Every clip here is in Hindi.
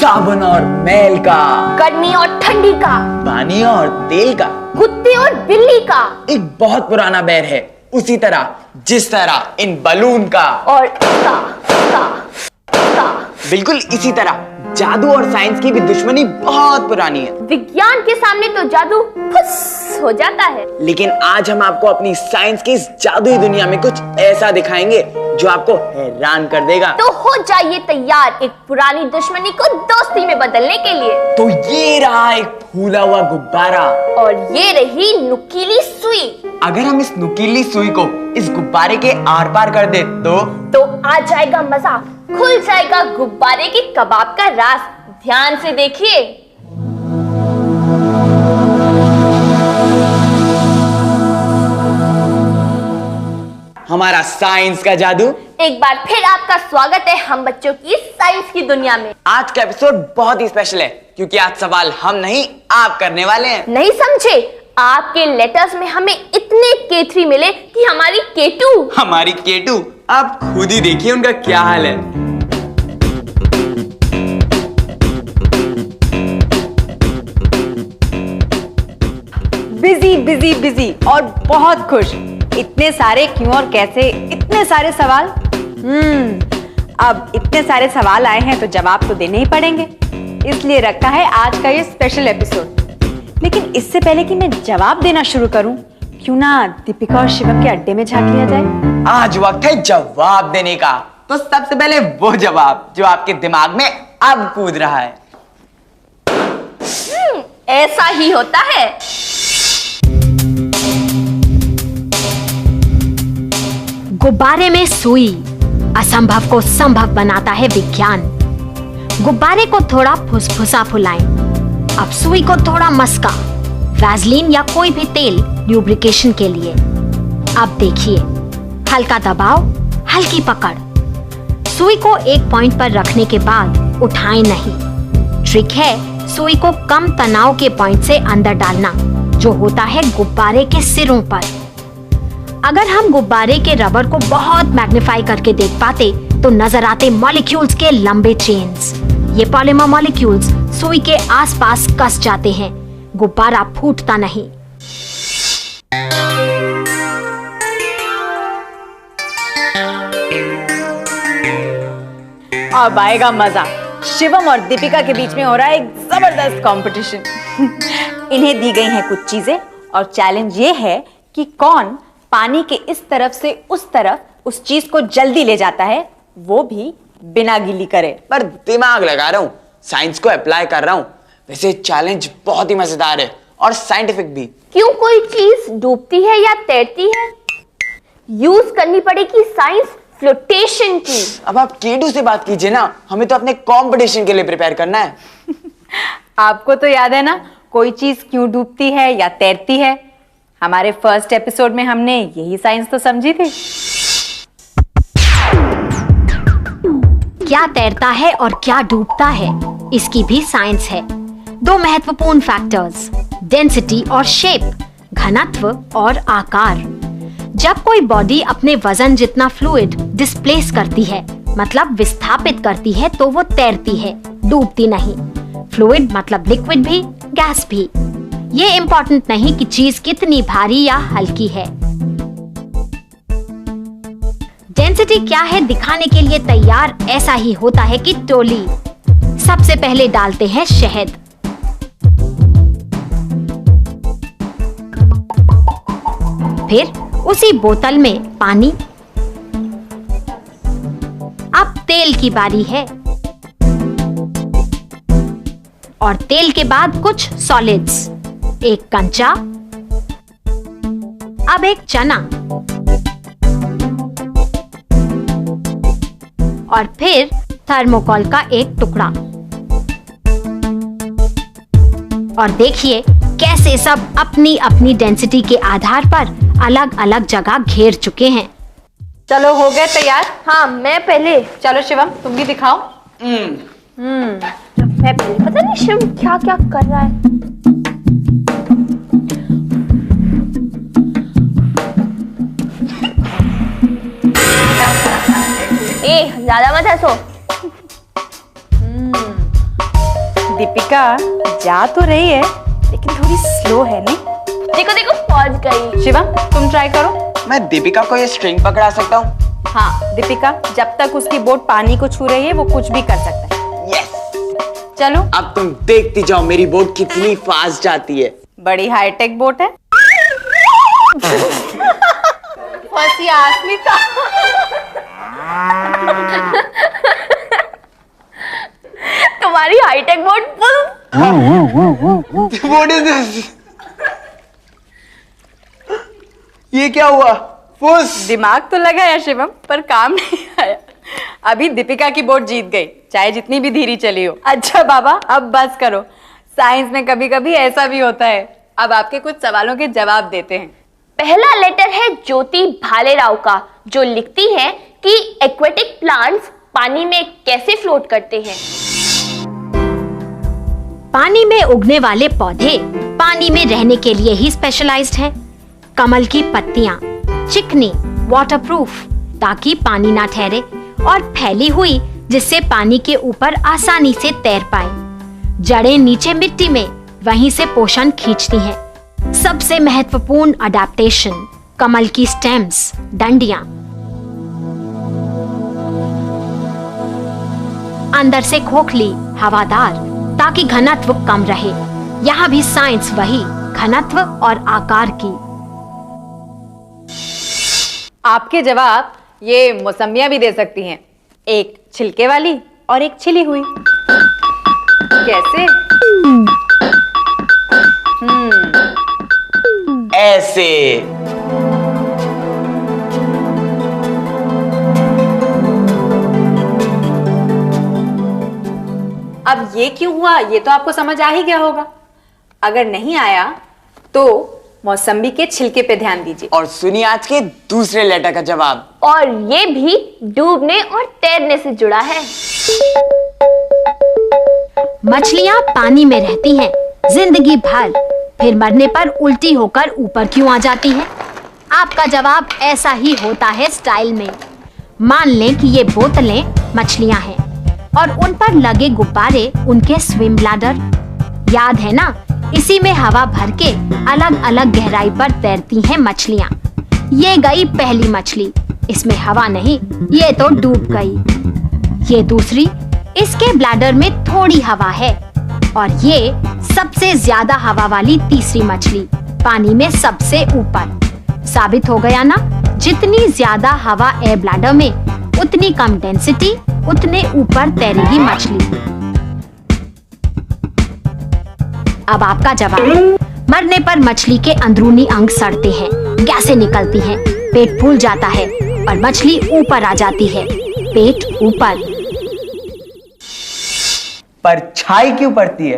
साबुन और मैल का, गर्मी और ठंडी का, पानी और तेल का, कुत्ते और बिल्ली का, एक बहुत पुराना बैर है उसी तरह जिस तरह इन बलून का और का। बिल्कुल इसी तरह जादू और साइंस की भी दुश्मनी बहुत पुरानी है। विज्ञान के सामने तो जादू फुस हो जाता है। लेकिन आज हम आपको अपनी साइंस की इस जादुई दुनिया में कुछ ऐसा दिखाएंगे जो आपको हैरान कर देगा। तो हो जाइए तैयार एक पुरानी दुश्मनी को दोस्ती में बदलने के लिए। तो ये रहा एक फूला हुआ गुब्बारा और ये रही नुकीली सुई। अगर हम इस नुकीली सुई को इस गुब्बारे के आर पार कर दे तो आ जाएगा मजा, खुल जाएगा गुब्बारे के कबाब का राज। ध्यान से देखिए। हमारा साइंस का जादू। एक बार फिर आपका स्वागत है हम बच्चों की साइंस की दुनिया में। आज का एपिसोड बहुत ही स्पेशल है क्योंकि आज सवाल हम नहीं आप करने वाले हैं। नहीं समझे? आपके लेटर्स में हमें इतने K3 मिले कि हमारी K2 आप खुद ही देखिए उनका क्या हाल है। बिजी और बहुत खुश। इतने सारे क्यों और कैसे, इतने सारे सवाल। अब इतने सारे सवाल आए हैं तो जवाब तो देने ही पड़ेंगे, इसलिए रखा है आज का ये स्पेशल एपिसोड। लेकिन इससे पहले कि मैं जवाब देना शुरू करूं, क्यों ना दीपिका और शिवम के अड्डे में झांक लिया जाए। आज वक्त है जवाब देने का। तो सबसे पहले वो जवाब जो आपके दिमाग में अब कूद रहा है। ऐसा ही होता है। गुब्बारे में सुई, असंभव को संभव बनाता है विज्ञान। गुब्बारे को थोड़ा फुसफुसा फुलाएं, अब सुई को थोड़ा मस्का, वैसलीन या कोई भी तेल ल्यूब्रिकेशन के लिए। अब देखिए, हल्का दबाव, हल्की पकड़। सुई को एक पॉइंट पर रखने के बाद उठाएं नहीं। ट्रिक है सुई को कम तनाव के पॉइंट से अंदर डालना, जो होता है गुब्बारे के सिरों पर। अगर हम गुब्बारे के रबर को बहुत मैग्नीफाई करके देख पाते तो नजर आते मॉलिक्यूल्स के लंबे चेन्स। ये पॉलीमर मॉलिक्यूल्स सुई के आसपास कस जाते हैं, गुब्बारा फूटता नहीं। अब आएगा मजा। शिवम और दीपिका के बीच में हो रहा है एक जबरदस्त कंपटीशन। इन्हें दी गई हैं कुछ चीजें और चैलेंज ये है कि कौन पानी के इस तरफ से उस तरफ उस चीज को जल्दी ले जाता है, वो भी बिना गीली करे। पर दिमाग लगा रहा हूँ, साइंस को अप्लाई कर रहा हूँ। वैसे चैलेंज बहुत ही मजेदार है और साइंटिफिक भी। क्यों कोई चीज डूबती है या तैरती है? यूज करनी पड़ेगी साइंस फ्लोटेशन की। अब आप K2 से बात कीजिए ना, हमें तो अपने कंपटीशन के लिए प्रिपेयर करना है। आपको तो याद है ना, कोई चीज क्यों डूबती है या तैरती है? हमारे फर्स्ट एपिसोड में हमने यही साइंस तो समझी थी। क्या तैरता है और क्या डूबता है, इसकी भी साइंस है। दो महत्वपूर्ण फैक्टर्स, डेंसिटी और शेप, घनत्व और आकार। जब कोई बॉडी अपने वजन जितना फ्लूइड डिस्प्लेस करती है, मतलब विस्थापित करती है, तो वो तैरती है, डूबती नहीं। फ्लूइड मतलब लिक्विड भी, गैस भी। ये इम्पोर्टेंट नहीं कि चीज कितनी भारी या हल्की है। डेंसिटी क्या है दिखाने के लिए तैयार ऐसा ही होता है कि टोली। सबसे पहले डालते हैं शहद, फिर उसी बोतल में पानी। अब तेल की बारी है और तेल के बाद कुछ सॉलिड्स, एक कंचा, अब एक चना और फिर थर्मोकोल का एक टुकड़ा। और देखिए कैसे सब अपनी अपनी डेंसिटी के आधार पर अलग अलग जगह घेर चुके हैं। चलो हो गए तैयार? हाँ मैं पहले। चलो शिवम तुम भी दिखाओ। मैं पहले। पता नहीं शिवम क्या क्या कर रहा है। ज्यादा मत हंसो। दीपिका जा तो रही है लेकिन थोड़ी स्लो है नहीं? देखो देखो पहुंच गई। शिवम तुम ट्राई करो। मैं दीपिका को ये स्ट्रिंग पकड़ा सकता हूँ? हाँ दीपिका, जब तक उसकी बोट पानी को छू रही है वो कुछ भी कर सकता है। यस। चलो अब तुम देखती जाओ मेरी बोट कितनी फास्ट जाती है। बड़ी हाईटेक बोट है। फंसी अस्मिता। तुम्हारी hi tech boat What is this? ये क्या हुआ? फुस। दिमाग तो लगाया शिवम पर काम नहीं आया। अभी दीपिका की बोट जीत गई, चाहे जितनी भी धीरे चली हो। अच्छा बाबा अब बस करो, साइंस में कभी कभी ऐसा भी होता है। अब आपके कुछ सवालों के जवाब देते हैं। पहला लेटर है ज्योति भालेराव का, जो लिखती है कि एक्वेटिक प्लांट्स पानी में कैसे फ्लोट करते हैं। पानी में उगने वाले पौधे पानी में रहने के लिए ही स्पेशलाइज्ड हैं। कमल की पत्तियां चिकनी, वाटरप्रूफ ताकि पानी ना ठहरे, और फैली हुई जिससे पानी के ऊपर आसानी से तैर पाए। जड़ें नीचे मिट्टी में, वहीं से पोषण खींचती हैं। सबसे महत्वपूर्ण अडेप्टेशन कमल की स्टेम्स, डंडियां। अंदर से खोखली, हवादार ताकि घनत्व कम रहे। यहाँ भी साइंस वही, घनत्व और आकार की। आपके जवाब ये मौसमियां भी दे सकती हैं, एक छिलके वाली और एक छिली हुई। कैसे? ऐसे। अब ये क्यों हुआ ये तो आपको समझ आ ही गया होगा। अगर नहीं आया तो मौसम्बी के छिलके पे ध्यान दीजिए। और सुनिए आज के दूसरे लेटर का जवाब। और ये भी डूबने और तैरने से जुड़ा है। मछलियाँ पानी में रहती हैं जिंदगी भर, फिर मरने पर उल्टी होकर ऊपर क्यों आ जाती हैं? आपका जवाब ऐसा ही होता है स्टाइल में। मान लें कि ये बोतलें मछलियाँ हैं और उन पर लगे गुब्बारे उनके स्विम ब्लैडर। याद है ना, इसी में हवा भर के अलग अलग गहराई पर तैरती हैं मछलियाँ। ये गई पहली मछली, इसमें हवा नहीं, ये तो डूब गई। ये दूसरी, इसके ब्लैडर में थोड़ी हवा है। और ये सबसे ज्यादा हवा वाली तीसरी मछली, पानी में सबसे ऊपर। साबित हो गया ना, जितनी ज्यादा हवा एयर ब्लैडर में उतनी कम डेंसिटी, उतने ऊपर तैरेगी मछली। अब आपका जवाब। मरने पर मछली के अंदरूनी अंग सड़ते हैं, गैसें निकलती हैं, पेट फूल जाता है और मछली ऊपर आ जाती है। पेट ऊपर। परछाई क्यों पड़ती है?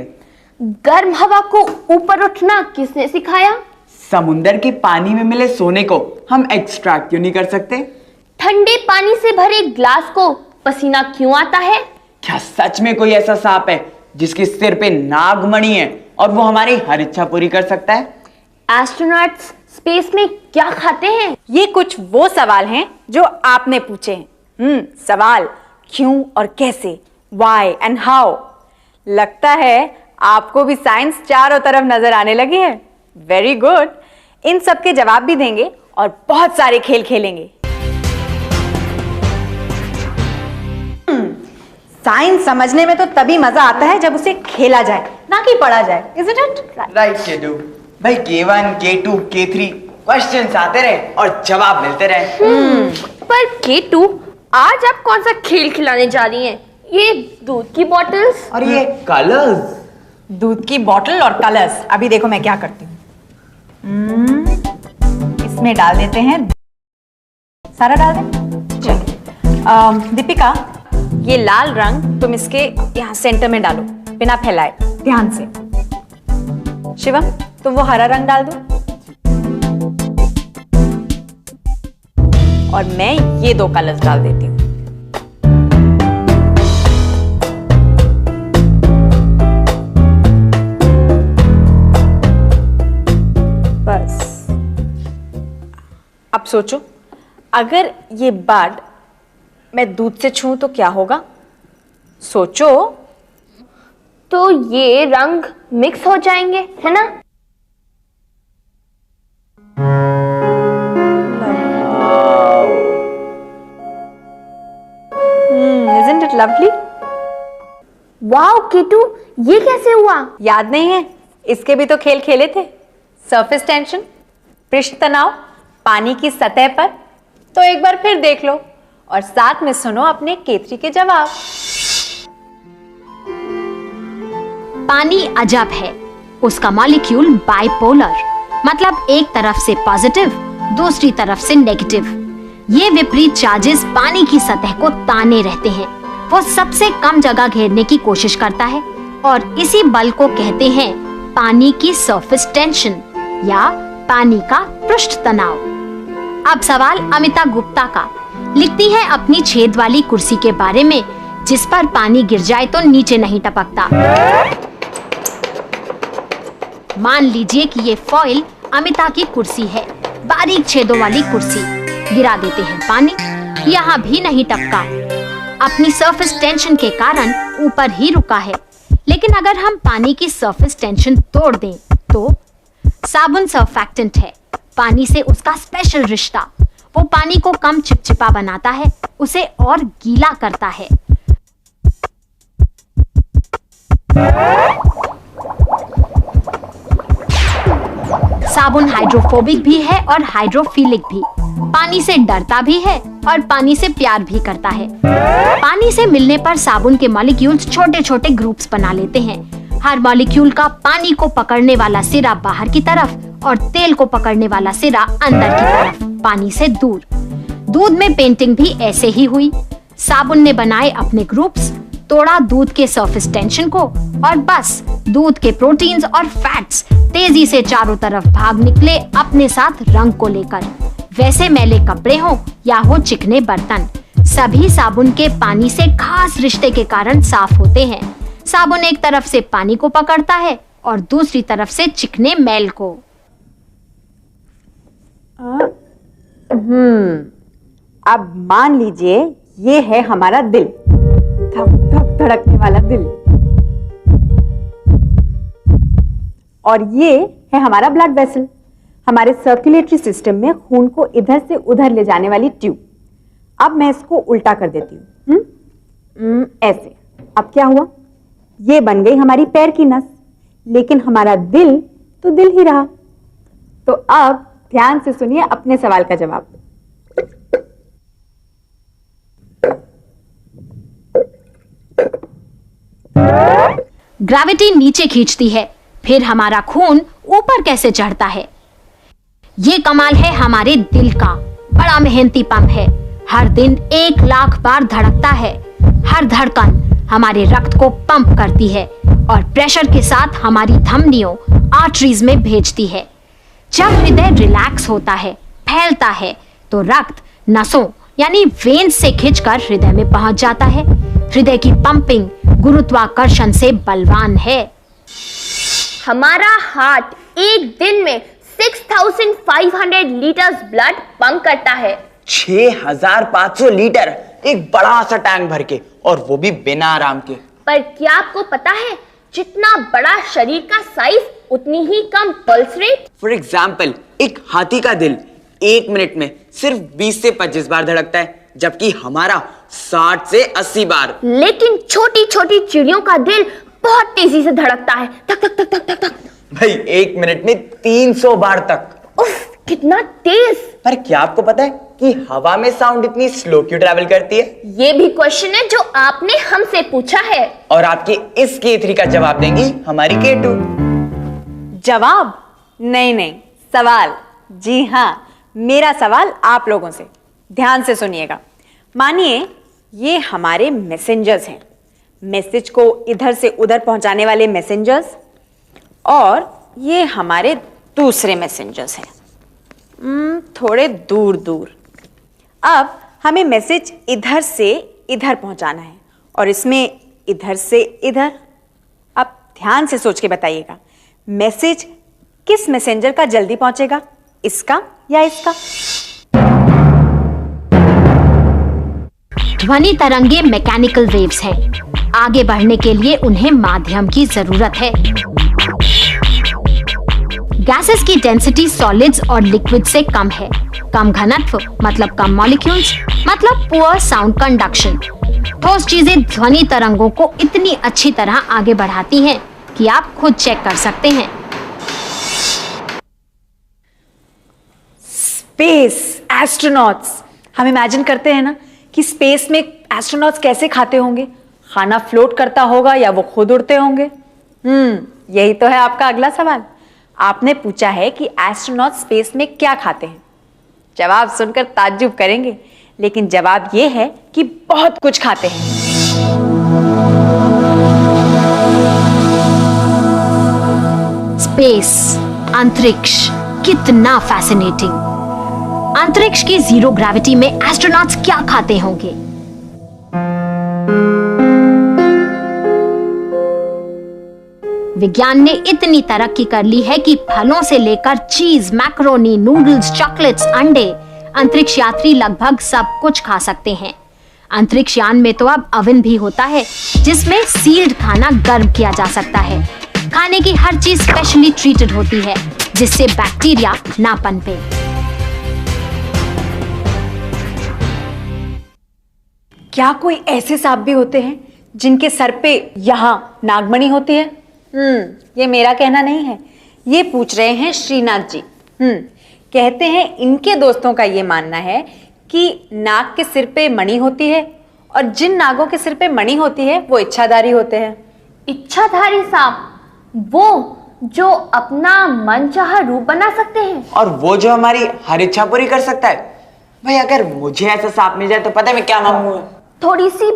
गर्म हवा को ऊपर उठना किसने सिखाया? समुंदर के पानी में मिले सोने को हम एक्सट्रैक्ट क्यों नहीं कर सकते? ठंडे पानी से भरे ग्लास को पसीना क्यों आता है? क्या सच में कोई ऐसा सांप है जिसके सिर पे नागमणि है और वो हमारी हर इच्छा पूरी कर सकता है? एस्ट्रोनॉट्स स्पेस में क्या खाते हैं? ये कुछ वो सवाल हैं जो आपने पूछे हैं। सवाल क्यों और कैसे, व्हाई एंड हाउ। लगता है आपको भी साइंस चारों तरफ नजर आने लगी है। Very good. इन सब के जवाब भी देंगे और बहुत सारे खेल खेलेंगे। साइंस समझने में तो तभी मजा आता है जब उसे खेला जाए, ना कि पढ़ा जाए। Isn't it? राइट केडू। भाई K1, K2, K3 क्वेश्चंस आते रहे और जवाब मिलते रहे। पर केटू, आज आप कौन सा खेल खिलाने जा रही हैं? ये दूध की बॉटल्स और ये कलर्स। दूध की बोतल और कलर्स। अभी देखो मैं क्या करती हूँ। इसमें डाल देते हैं, सारा डाल दें। चलिए दीपिका, ये लाल रंग तुम इसके यहाँ सेंटर में डालो बिना फैलाए, ध्यान से। शिवम तुम वो हरा रंग डाल दो और मैं ये दो कलर्स डाल देती हूँ। बस अब सोचो, अगर ये बर्ड मैं दूध से छूं तो क्या होगा? सोचो। तो ये रंग मिक्स हो जाएंगे, है ना? Isn't it lovely? Wow Kitu, ये कैसे हुआ? याद नहीं है? इसके भी तो खेल खेले थे। सरफेस टेंशन, पृष्ठ तनाव, पानी की सतह पर। तो एक बार फिर देख लो और साथ में सुनो अपने केतरी के जवाब। पानी अजब है, उसका मॉलिक्यूल बाइपोलर, मतलब एक तरफ से पॉजिटिव, दूसरी तरफ से नेगेटिव। ये विपरीत चार्जेस पानी की सतह को ताने रहते हैं। वो सबसे कम जगह घेरने की कोशिश करता है और इसी बल को कहते हैं पानी की सरफेस टेंशन या पानी का पृष्ठ तनाव। अब सवाल अमिता गुप्ता का। लिखती है अपनी छेद वाली कुर्सी के बारे में, जिस पर पानी गिर जाए तो नीचे नहीं टपकता। मान लीजिए कि ये फॉइल अमिता की कुर्सी है, बारीक छेदों वाली कुर्सी। गिरा देते हैं पानी, यहाँ भी नहीं टपका, अपनी सरफेस टेंशन के कारण ऊपर ही रुका है। लेकिन अगर हम पानी की सरफेस टेंशन तोड़ दें तो साबुन सर्फेक्टेंट है, पानी से उसका स्पेशल रिश्ता। वो पानी को कम चिपचिपा बनाता है, उसे और गीला करता है। साबुन हाइड्रोफोबिक भी है और हाइड्रोफिलिक भी। पानी से डरता भी है और पानी से प्यार भी करता है। पानी से मिलने पर साबुन के मॉलिक्यूल्स छोटे छोटे ग्रुप्स बना लेते हैं। हर मॉलिक्यूल का पानी को पकड़ने वाला सिरा बाहर की तरफ और तेल को पकड़ने वाला सिरा अंदर की तरफ, पानी से दूर। दूध में पेंटिंग भी ऐसे ही हुई। साबुन ने बनाए अपने ग्रुप्स, तोड़ा दूध के सरफेस टेंशन को और बस दूध के प्रोटीन्स और फैट्स तेजी से चारों तरफ भाग निकले अपने साथ रंग को लेकर। वैसे मैले कपड़े हो या हो चिकने बर्तन, सभी साबुन के पानी से खास रिश्ते के कारण साफ होते हैं। साबुन एक तरफ से पानी को पकड़ता है और दूसरी तरफ से चिकने मैल को। अब मान लीजिए ये है हमारा दिल, धक धक धड़कने वाला दिल, और ये है हमारा ब्लड वेसल, हमारे सर्कुलेटरी सिस्टम में खून को इधर से उधर ले जाने वाली ट्यूब। अब मैं इसको उल्टा कर देती हूँ, ऐसे। अब क्या हुआ? ये बन गई हमारी पैर की नस, लेकिन हमारा दिल तो दिल ही रहा। तो अब ध्यान से सुनिए अपने सवाल का जवाब। ग्रेविटी नीचे खींचती है, फिर हमारा खून ऊपर कैसे चढ़ता है? ये कमाल है हमारे दिल का। बड़ा मेहनती पंप है, हर दिन 1 लाख बार धड़कता है। हर धड़कन हमारे रक्त को पंप करती है और प्रेशर के साथ हमारी धमनियों, आर्टरीज में भेजती है। जब हृदय रिलैक्स होता है, फैलता है, तो रक्त नसों यानी वेन्स से खिंचकर हृदय में पहुंच जाता है। हृदय की पंपिंग गुरुत्वाकर्षण से बलवान है। हमारा हार्ट एक दिन में 6500 लीटर्स ब्लड पंप करता है। 6500 लीटर, एक बड़ा सा टैंक भर के, और वो भी बिना आराम के। पर क्या आपको पता है, जितना बड़ा शरीर का साइज उतनी ही कम पल्स रेट। फॉर एग्जाम्पल, एक हाथी का दिल 1 मिनट में सिर्फ 20 से 25 बार धड़कता है, जबकि हमारा 60 से 80 बार। लेकिन छोटी छोटी चिड़ियों का दिल बहुत तेजी से धड़कता है, धक धक धक धक धक धक। भाई 1 मिनट में 300 बार तक। उफ, कितना तेज। पर क्या आपको पता है कि हवा में साउंड इतनी स्लो क्यों ट्रैवल करती है? ये भी क्वेश्चन है जो आपने हमसे पूछा है, और आपके इस K3 का जवाब देंगी हमारी K2। जवाब? नहीं, सवाल। जी हाँ, मेरा सवाल आप लोगों से। ध्यान से सुनिएगा। मानिए ये हमारे मैसेंजर्स हैं, मैसेज को इधर से उधर पहुंचाने वाले मैसेंजर्स, और ये हमारे दूसरे मैसेंजर्स हैं, थोड़े दूर दूर। अब हमें मैसेज इधर से इधर पहुंचाना है और इसमें इधर से इधर। अब ध्यान से सोच के बताइएगा, मैसेज किस मैसेंजर का जल्दी पहुंचेगा, इसका या इसका? ध्वनि तरंगे मैकेनिकल वेव्स हैं। आगे बढ़ने के लिए उन्हें माध्यम की जरूरत है। गैसेस की डेंसिटी सॉलिड्स और लिक्विड से कम है। कम घनत्व मतलब कम मॉलिक्यूल्स, मतलब पुअर साउंड कंडक्शन। ठोस चीजें ध्वनि तरंगों को इतनी अच्छी तरह आगे बढ़ाती हैं कि आप खुद चेक कर सकते हैं। Space, astronauts. हम इमेजिन करते हैं ना कि स्पेस में एस्ट्रोनॉट्स कैसे खाते होंगे। खाना फ्लोट करता होगा या वो खुद उड़ते होंगे। यही तो है आपका अगला सवाल। आपने पूछा है कि एस्ट्रोनॉट स्पेस में क्या खाते हैं। जवाब सुनकर ताज्जुब करेंगे, लेकिन जवाब ये है कि बहुत कुछ खाते हैं। स्पेस, अंतरिक्ष, कितना फैसिनेटिंग। अंतरिक्ष की जीरो ग्रेविटी में एस्ट्रोनॉट्स क्या खाते होंगे? विज्ञान ने इतनी तरक्की कर ली है कि फलों से लेकर चीज, मैक्रोनी, नूडल्स, चॉकलेट्स, अंडे, अंतरिक्ष यात्री लगभग सब कुछ खा सकते हैं। अंतरिक्ष यान में तो अब अवन भी होता है जिसमें सील्ड खाना गर्म किया जा सकता है। खाने की हर चीज स्पेशली ट्रीटेड होती है जिससे बैक्टीरिया ना पनपे। क्या कोई ऐसे सांप भी होते हैं जिनके सर पे यहाँ नागमणि होती है? ये मेरा कहना नहीं है, ये पूछ रहे हैं श्रीनाथ जी। कहते हैं इनके दोस्तों का ये मानना है कि नाग के सिर पे मणि होती है और जिन नागों के सिर पे मणि होती है वो इच्छाधारी होते हैं। इच्छाधारी सांप, वो जो अपना मनचाहा रूप बना सकते हैं और वो जो हमारी हर इच्छा पूरी कर सकता है। भाई अगर मुझे ऐसा सांप मिल जाए तो पता है मैं क्या मांगूंगा? थोड़ी सी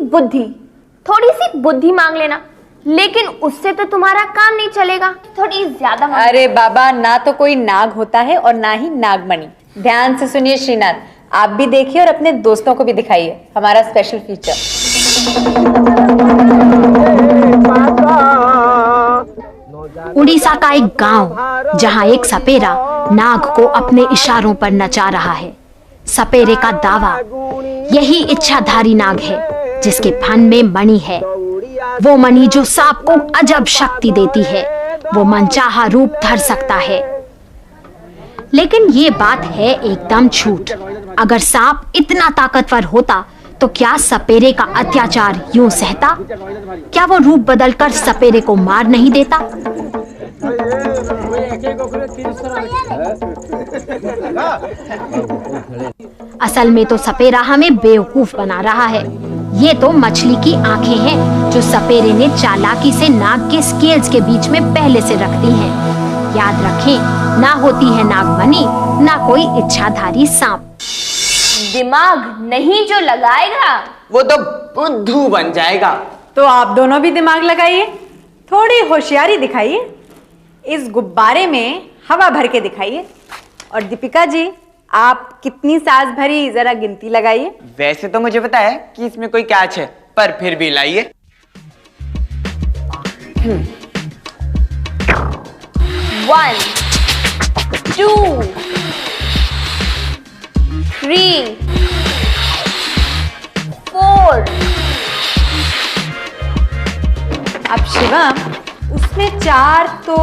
बुद्धि मांग लेना, लेकिन उससे तो तुम्हारा काम नहीं चलेगा। थोड़ी ज्यादा मांग। अरे बाबा, ना तो कोई नाग होता है और ना ही नागमणि। ध्यान से सुनिए श्रीनाथ, आप भी देखिए और अपने दोस्तों को भी दिखाइए हमारा स्पेशल फीचर। उड़ीसा का एक गांव जहां एक सपेरा नाग को अपने इशारों पर नचा रहा है। सपेरे का दावा, यही इच्छाधारी नाग है जिसके फन में मणि है। वो मणि जो सांप को अजब शक्ति देती है, वो मनचाहा रूप धर सकता है। लेकिन ये बात है एकदम झूठ। अगर सांप इतना ताकतवर होता तो क्या सपेरे का अत्याचार यूं सहता? क्या वो रूप बदलकर सपेरे को मार नहीं देता? असल में तो सपेरा हमें बेवकूफ बना रहा है। ये तो मछली की आंखें हैं जो सपेरे ने चालाकी से नाग के स्केल्स के बीच में पहले से रख दी हैं। याद रखें, ना होती है नागमणि, ना कोई इच्छाधारी सांप। दिमाग नहीं जो लगाएगा वो तो बुद्धू बन जाएगा। तो आप दोनों भी दिमाग लगाइए, थोड़ी होशियारी दिखाइए। इस गुब्बारे में हवा भर के दिखाइए। और दीपिका जी, आप कितनी सांस भरी, जरा गिनती लगाइए। वैसे तो मुझे पता है कि इसमें कोई कैच है, पर फिर भी लाइए। 1 2 3 4। अब शिवम, उसमें 4 तो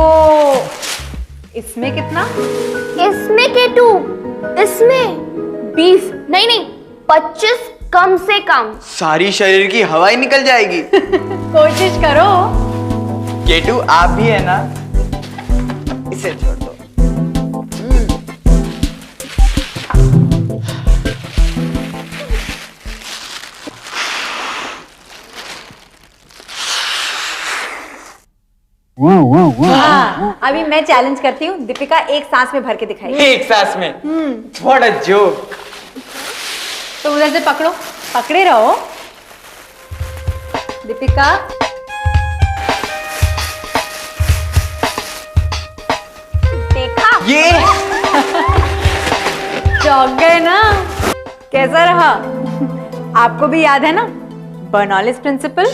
इसमें कितना? इसमें केटू, इसमें 20 नहीं 25 कम से कम। सारी शरीर की हवा ही निकल जाएगी। कोशिश करो। केटू आप भी है ना, इसे छोड़ दो। हाँ, अभी मैं चैलेंज करती हूँ, दीपिका एक सांस में भर के दिखाई। एक सांस में? थोड़ा जोक। तो उधर से पकड़ो, पकड़े रहो। दीपिका, देखा? ये चौंक गए ना? कैसा रहा? आपको भी याद है ना बर्नौलीज प्रिंसिपल?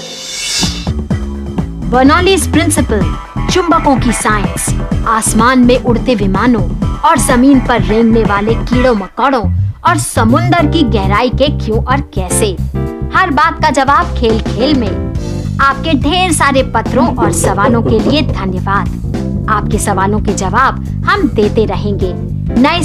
बर्नौलीज प्रिंसिपल चुंबकों की साइंस, आसमान में उड़ते विमानों और जमीन पर रेंगने वाले कीड़ों मकोड़ों और समुंदर की गहराई के क्यों और कैसे, हर बात का जवाब खेल खेल में। आपके ढेर सारे पत्रों और सवालों के लिए धन्यवाद। आपके सवालों के जवाब हम देते रहेंगे। नए